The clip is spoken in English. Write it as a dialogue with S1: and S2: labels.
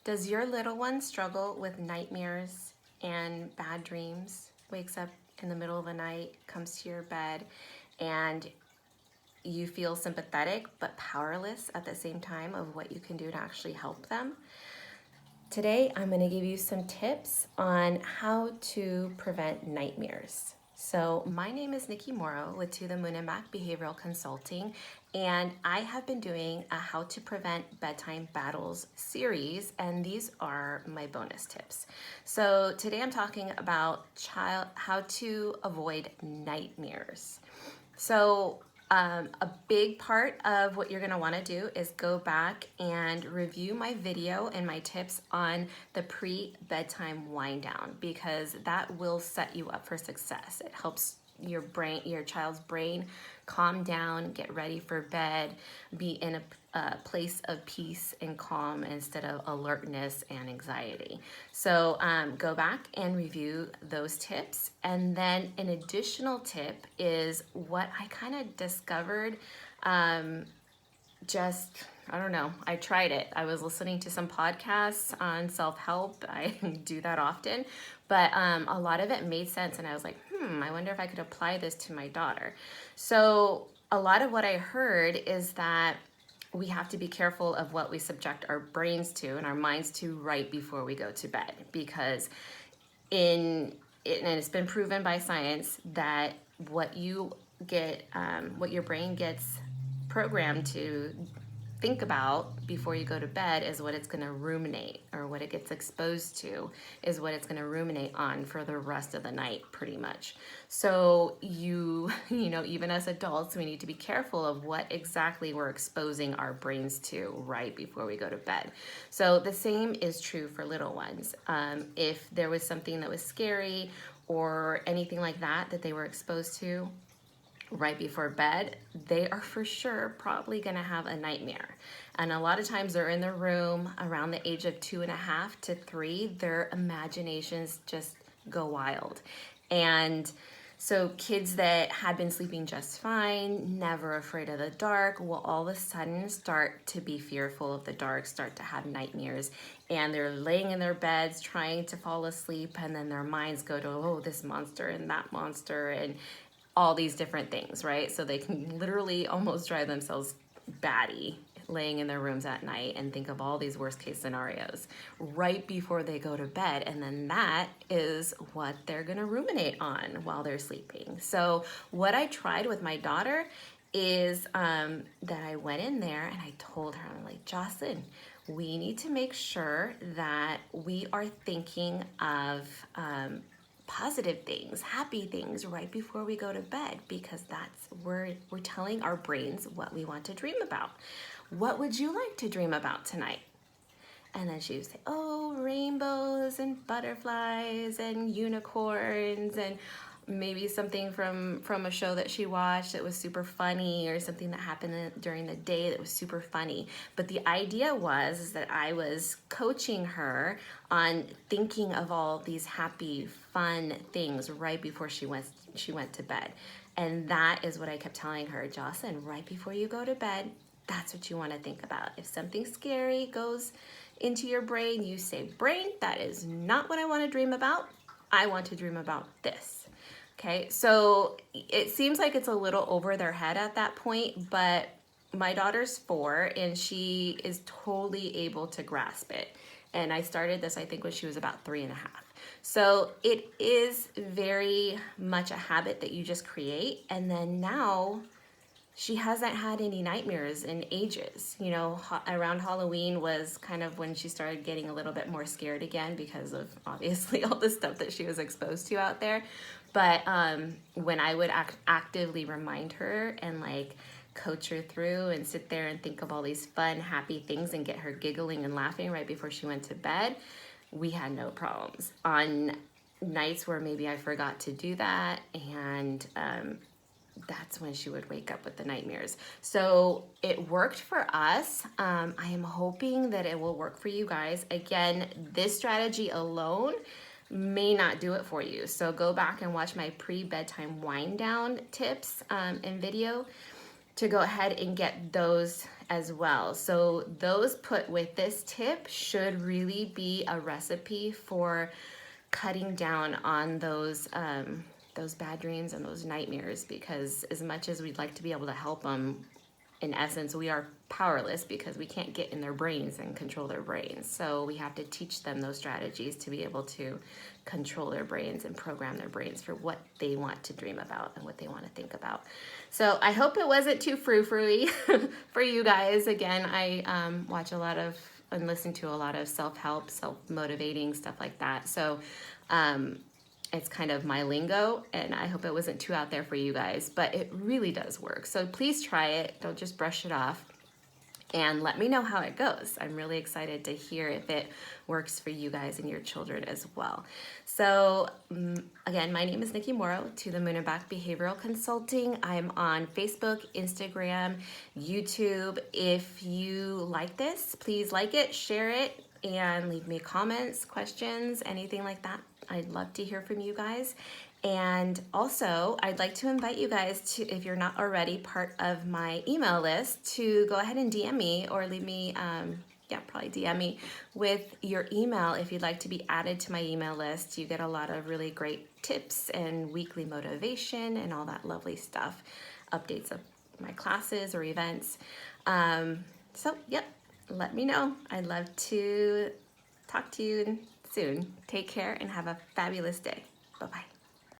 S1: Does your little one struggle with nightmares and bad dreams? Wakes up in the middle of the night, comes to your bed, and you feel sympathetic but powerless at the same time of what you can do to actually help them? Today, I'm going to give you some tips on how to prevent nightmares. So my name is Nikki Morrow with To the Moon and Back Behavioral Consulting, and I have been doing a How to Prevent Bedtime Battles series, and these are my bonus tips. So today I'm talking about how to avoid nightmares. So a big part of what you're going to want to do is go back and review my video and my tips on the pre-bedtime wind down, because that will set you up for success. It helps your child's brain calm down, get ready for bed, be in a place of peace and calm instead of alertness and anxiety. So go back and review those tips. And then an additional tip is what I kind of discovered I don't know, I tried it. I was listening to some podcasts on self-help. I do that often, but a lot of it made sense, and I was like, I wonder if I could apply this to my daughter. So a lot of what I heard is that we have to be careful of what we subject our brains to and our minds to right before we go to bed, because and it's been proven by science that what you get, what your brain gets programmed to think about before you go to bed is what it's going to ruminate, or what it gets exposed to is what it's going to ruminate on for the rest of the night, pretty much. So you know, even as adults, we need to be careful of what exactly we're exposing our brains to right before we go to bed. So the same is true for little ones. If there was something that was scary or anything like that that they were exposed to right before bed, they are for sure probably going to have a nightmare. And a lot of times they're in their room around the age of 2.5 to 3. Their imaginations just go wild. And so kids that had been sleeping just fine, never afraid of the dark, will all of a sudden start to be fearful of the dark, start to have nightmares, and they're laying in their beds trying to fall asleep, and then their minds go to, oh, this monster and that monster and all these different things, right? So they can literally almost drive themselves batty laying in their rooms at night and think of all these worst case scenarios right before they go to bed. And then that is what they're gonna ruminate on while they're sleeping. So what I tried with my daughter is that I went in there and I told her, I'm like, Jocelyn, we need to make sure that we are thinking of positive things, happy things right before we go to bed, because that's where we're telling our brains what we want to dream about. What would you like to dream about tonight? And then she would say, oh, rainbows and butterflies and unicorns, and maybe something from a show that she watched that was super funny, or something that happened during the day that was super funny. But the idea was that I was coaching her on thinking of all these happy, fun things right before she went to bed. And that is what I kept telling her, Jocelyn, right before you go to bed, that's what you want to think about. If something scary goes into your brain, you say, brain, that is not what I want to dream about. I want to dream about this. Okay, so it seems like it's a little over their head at that point, but my daughter's 4 and she is totally able to grasp it. And I started this, I think, when she was about 3.5. So it is very much a habit that you just create. And then now she hasn't had any nightmares in ages. You know, around Halloween was kind of when she started getting a little bit more scared again, because of obviously all the stuff that she was exposed to out there. But when I would actively remind her and like coach her through and sit there and think of all these fun, happy things and get her giggling and laughing right before she went to bed, we had no problems. On nights where maybe I forgot to do that, and that's when she would wake up with the nightmares. So it worked for us. I am hoping that it will work for you guys. Again, this strategy alone may not do it for you. So go back and watch my pre-bedtime wind down tips and video to go ahead and get those as well. So those put with this tip should really be a recipe for cutting down on those bad dreams and those nightmares, because as much as we'd like to be able to help them, in essence, we are powerless because we can't get in their brains and control their brains. So we have to teach them those strategies to be able to control their brains and program their brains for what they want to dream about and what they want to think about. So I hope it wasn't too frou-frou-y for you guys. Again, I watch a lot of and listen to a lot of self-help, self-motivating stuff like that. So it's kind of my lingo, and I hope it wasn't too out there for you guys, but it really does work. So please try it. Don't just brush it off, and let me know how it goes. I'm really excited to hear if it works for you guys and your children as well. So again, my name is Nikki Morrow, To the Moon and Back Behavioral Consulting. I'm on Facebook, Instagram, YouTube. If you like this, please like it, share it, and leave me comments, questions, anything like that. I'd love to hear from you guys. And also, I'd like to invite you guys to, if you're not already part of my email list, to go ahead and DM me or leave me, probably DM me with your email if you'd like to be added to my email list. You get a lot of really great tips and weekly motivation and all that lovely stuff, updates of my classes or events. Let me know. I'd love to talk to you soon. Take care and have a fabulous day. Bye-bye.